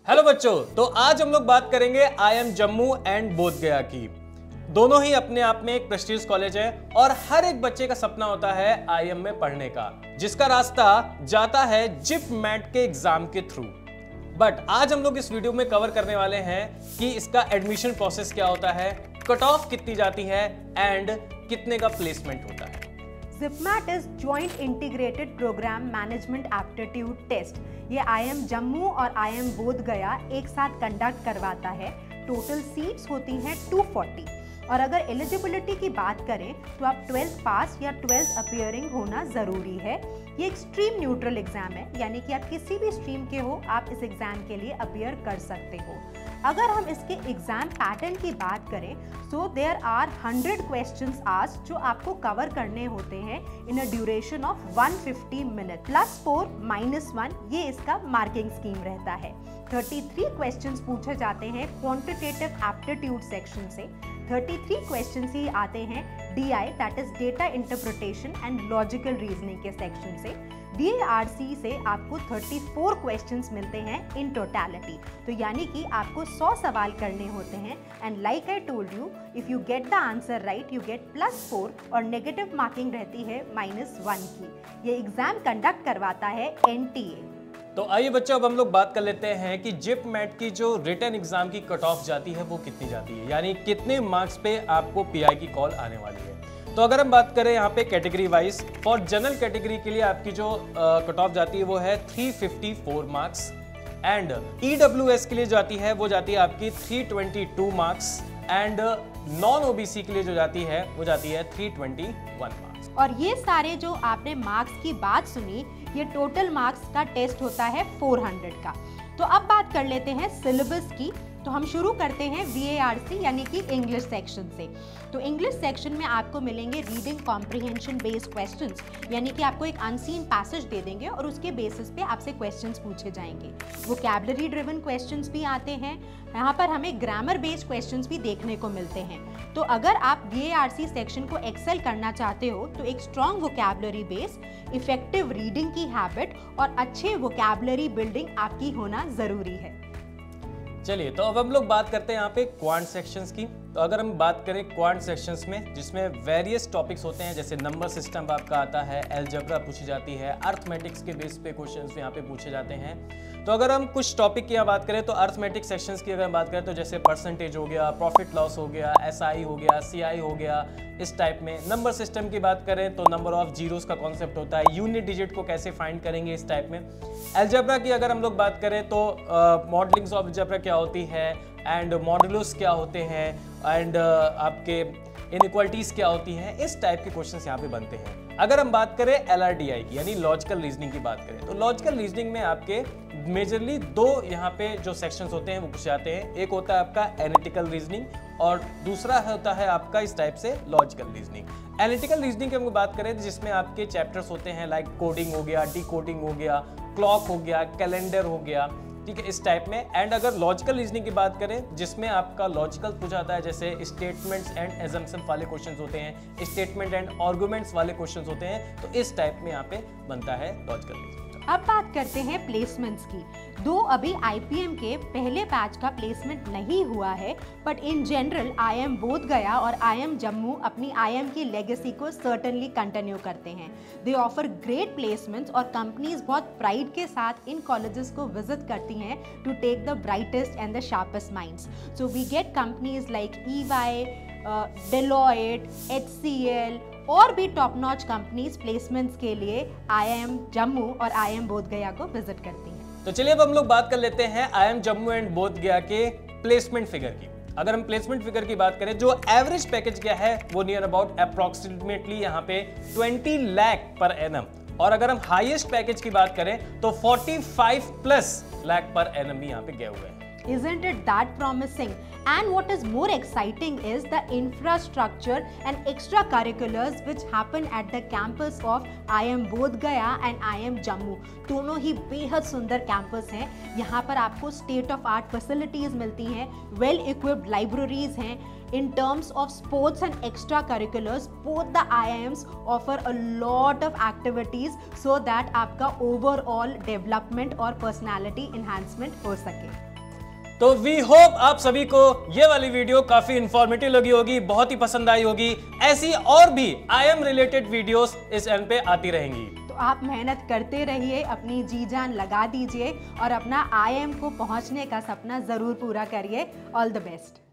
Hello बच्चों, तो आज हम लोग बात करेंगे IIM जम्मू एंड बोध गया की। दोनों ही अपने आप में एक प्रेस्टीजियस कॉलेज है और हर एक बच्चे का सपना होता है IIM में पढ़ने का, जिसका रास्ता जाता है जिप मैट के एग्जाम के थ्रू। बट आज हम लोग इस वीडियो में कवर करने वाले हैं कि इसका एडमिशन प्रोसेस क्या होता है, कट ऑफ कितनी जाती है एंड कितने का प्लेसमेंट होता है। ZipMat is Joint Integrated Program Management Aptitude Test। ये IIM जम्मू और IIM बोध गया एक साथ कंडक्ट करवाता है। टोटल सीट्स होती हैं 240 और अगर एलिजिबिलिटी की बात करें तो आप 12th पास या 12th अपीयरिंग होना ज़रूरी है। ये एक स्ट्रीम न्यूट्रल एग्जाम है, यानी कि आप किसी भी स्ट्रीम के हो आप इस एग्जाम के लिए अपीयर कर सकते हो। अगर हम इसके एग्जाम पैटर्न की बात करें so there are 100 questions asked जो आपको कवर करने होते हैं in a duration of 150 minute +4 -1 ये इसका मार्किंग स्कीम रहता है। 33 क्वेश्चंस पूछे जाते हैं क्वांटिटेटिव एप्टीट्यूड सेक्शन से। 33 क्वेश्चंस ही आते हैं DI that is data interpretation and logical reasoning के सेक्शन से। DARC से आपको 34 क्वेश्चंस मिलते हैं इन टोटलिटी, तो यानी कि आपको 100 सवाल करने होते हैं and like I told you if you get the answer right you get +4 और नेगेटिव मार्किंग रहती है -1 की। ये एग्जाम कंडक्ट करवाता है NTA। तो आइए बच्चों, अब हम लोग बात कर लेते हैं कि जिप मैट की जो रिटन एग्जाम की कट ऑफ जाती है वो कितनी जाती है, यानी कितने मार्क्स पे आपको PI की कॉल आने वाली है। तो अगर हम बात करें यहाँ पे category wise, for general category के लिए आपकी जो कट ऑफ जाती है वो है 354 मार्क्स एंड EWS के लिए जाती है वो जाती है आपकी 322 मार्क्स एंड नॉन OBC के लिए जो जाती है वो जाती है 321 मार्क्स। और ये सारे जो आपने मार्क्स की बात सुनी, ये टोटल मार्क्स का टेस्ट होता है 400 का। तो अब बात कर लेते हैं सिलेबस की। तो हम शुरू करते हैं VARC यानी कि इंग्लिश सेक्शन से। तो इंग्लिश सेक्शन में आपको मिलेंगे रीडिंग कॉम्प्रिहेंशन बेस्ड क्वेश्चंस, यानी कि आपको एक अनसीन पैसेज दे देंगे और उसके बेसिस पे आपसे क्वेश्चंस पूछे जाएंगे। वोकैबुलरी ड्रिवन क्वेश्चंस भी आते हैं, यहाँ पर हमें ग्रामर बेस्ड क्वेश्चंस भी देखने को मिलते हैं। तो अगर आप VARC सेक्शन को एक्सेल करना चाहते हो तो एक strong vocabulary base, effective reading की हैबिट और अच्छे वोकैबुलरी बिल्डिंग आपकी होना ज़रूरी है। चलिए, तो अब हम लोग बात करते हैं यहाँ पे क्वांट सेक्शंस की। तो अगर हम बात करें क्वांट सेक्शंस में, जिसमें वेरियस टॉपिक्स होते हैं, जैसे नंबर सिस्टम आपका आता है, अलजेब्रा पूछी जाती है, अर्थमेटिक्स के बेस पे क्वेश्चंस यहाँ पे पूछे जाते हैं। तो अगर हम कुछ टॉपिक की यहाँ बात करें तो अर्थमेटिक सेक्शंस की अगर हम बात करें तो जैसे परसेंटेज हो गया, प्रॉफिट लॉस हो गया, SI हो गया, CI हो गया, इस टाइप में। नंबर सिस्टम की बात करें तो नंबर ऑफ जीरोस का कॉन्सेप्ट होता है, यूनिट डिजिट को कैसे फाइंड करेंगे, इस टाइप में। अलजेब्रा की अगर हम लोग बात करें तो मॉडलिंग्स ऑफ अलजेब्रा क्या होती है एंड मॉडुलस क्या होते हैं एंड आपके इनइक्वालिटीज क्या होती हैं, इस टाइप के क्वेश्चंस यहाँ पे बनते हैं। अगर हम बात करें LRDI की यानी लॉजिकल रीजनिंग की बात करें तो लॉजिकल रीजनिंग में आपके मेजरली दो यहाँ पे जो सेक्शंस होते हैं वो पूछे जाते हैं। एक होता है आपका एनालिटिकल रीजनिंग और दूसरा होता है आपका इस टाइप से लॉजिकल रीजनिंग। एनालिटिकल रीजनिंग की हम बात करें जिसमें आपके चैप्टर्स होते हैं लाइक कोडिंग हो गया, डिकोडिंग हो गया, क्लॉक हो गया, कैलेंडर हो गया, ठीक है, इस टाइप में। एंड अगर लॉजिकल रीजनिंग की बात करें जिसमें आपका लॉजिकल पूछा जाता है, जैसे स्टेटमेंट्स एंड एजम्पशन वाले क्वेश्चंस होते हैं, स्टेटमेंट एंड आर्गुमेंट्स वाले क्वेश्चंस होते हैं, तो इस टाइप में यहाँ पे बनता है लॉजिकल रीजनिंग। अब बात करते हैं प्लेसमेंट्स की। दो अभी IPM के पहले बैच का प्लेसमेंट नहीं हुआ है, बट इन जनरल IIM बोध गया और IIM जम्मू अपनी IIM की लेगेसी को सर्टेनली कंटिन्यू करते हैं। दे ऑफर ग्रेट प्लेसमेंट्स और कंपनीज बहुत प्राइड के साथ इन कॉलेजेस को विजिट करती हैं to take the brightest and the sharpest minds. So we get companies like EY, Deloitte, HCL और भी टॉप नॉच कंपनीज प्लेसमेंट्स के लिए IIM जम्मू और IIM बोध गया को विजिट करती हैं। तो चलिए अब हम लोग बात कर लेते हैं IIM जम्मू एंड बोध गया के प्लेसमेंट फिगर की। अगर हम प्लेसमेंट फिगर की बात करें, जो एवरेज पैकेज क्या है वो नियर अबाउट अप्रोक्सीमेटली यहाँ पे 20 लाख पर एनम, और अगर हम हाईएस्ट पैकेज की बात करें तो 45+ लाख पर एनम भी यहाँ पे गए हुए हैं। Isn't it that promising? And what is more exciting is the infrastructure and extracurriculars which happen at the campus of IIM बोध गया and IIM जम्मू। दोनों ही बेहद सुंदर कैंपस हैं। यहाँ पर आपको स्टेट ऑफ आर्ट फैसिलिटीज मिलती हैं, वेल इक्विप्ड लाइब्रेरीज हैं। In terms of sports and extracurriculars, both the IIMs offer a lot of activities so that आपका overall development और personality enhancement हो सके। तो वी होप आप सभी को ये वाली वीडियो काफी इंफॉर्मेटिव लगी होगी, बहुत ही पसंद आई होगी। ऐसी और भी IIM रिलेटेड वीडियोस इस चैनल पे आती रहेंगी। तो आप मेहनत करते रहिए, अपनी जी जान लगा दीजिए और अपना IIM को पहुंचने का सपना जरूर पूरा करिए। All the best.